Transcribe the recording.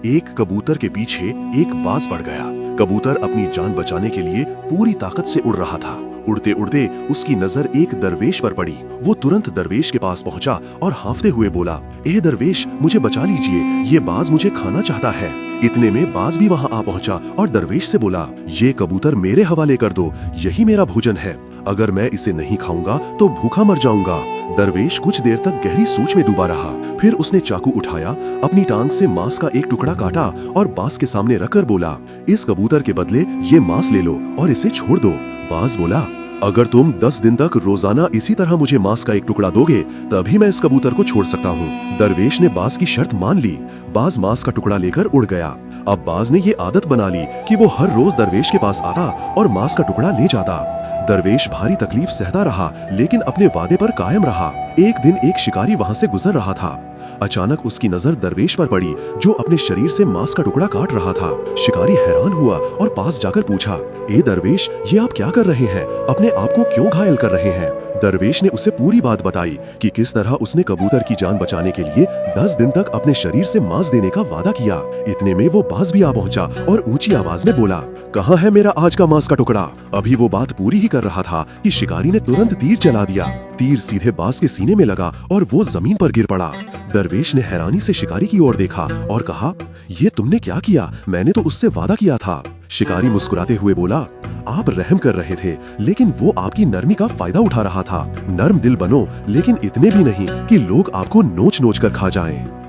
एक कबूतर के पीछे एक बाज पड़ गया। कबूतर अपनी जान बचाने के लिए पूरी ताकत से उड़ रहा था। उड़ते उड़ते उसकी नजर एक दरवेश पर पड़ी। वो तुरंत दरवेश के पास पहुंचा और हांफते हुए बोला, ए दरवेश, मुझे बचा लीजिए, ये बाज मुझे खाना चाहता है। इतने में बाज भी वहां आ पहुंचा और दरवेश से बोला, ये कबूतर मेरे हवाले कर दो, यही मेरा भोजन है। अगर मैं इसे नहीं खाऊंगा तो भूखा मर जाऊंगा। दरवेश कुछ देर तक गहरी सोच में डूबा रहा। फिर उसने चाकू उठाया, अपनी टांग से मांस का एक टुकड़ा काटा और बाज के सामने रखकर बोला, इस कबूतर के बदले ये मांस ले लो और इसे छोड़ दो। बाज बोला, अगर तुम 10 दिन तक रोजाना इसी तरह मुझे मांस का एक टुकड़ा दोगे तभी मैं इस कबूतर को छोड़ सकता हूँ। दरवेश ने बाज की शर्त मान ली। बाज मांस का टुकड़ा लेकर उड़ गया। अब बाज ने ये आदत बना ली कि वो हर रोज दरवेश के पास आता और मांस का टुकड़ा ले जाता। दरवेश भारी तकलीफ सहता रहा लेकिन अपने वादे पर कायम रहा। एक दिन एक शिकारी वहां से गुजर रहा था। अचानक उसकी नजर दरवेश पर पड़ी जो अपने शरीर से मांस का टुकड़ा काट रहा था। शिकारी हैरान हुआ और पास जाकर पूछा, ए दरवेश, ये आप क्या कर रहे हैं? अपने आप को क्यों घायल कर रहे हैं? दरवेश ने उसे पूरी बात बताई कि किस तरह उसने कबूतर की जान बचाने के लिए 10 दिन तक अपने शरीर से मांस देने का वादा किया। इतने में वो बाज भी आ पहुंचा और ऊंची आवाज में बोला, कहाँ है मेरा आज का मांस का टुकड़ा? अभी वो बात पूरी ही कर रहा था कि शिकारी ने तुरंत तीर चला दिया। तीर सीधे बाज के सीने में लगा और वो जमीन पर गिर पड़ा। दरवेश ने हैरानी से शिकारी की ओर देखा और कहा, ये तुमने क्या किया? मैंने तो उससे वादा किया था। शिकारी मुस्कुराते हुए बोला, आप रहम कर रहे थे लेकिन वो आपकी नरमी का फायदा उठा रहा था। नर्म दिल बनो लेकिन इतने भी नहीं कि लोग आपको नोच नोच कर खा जाएं।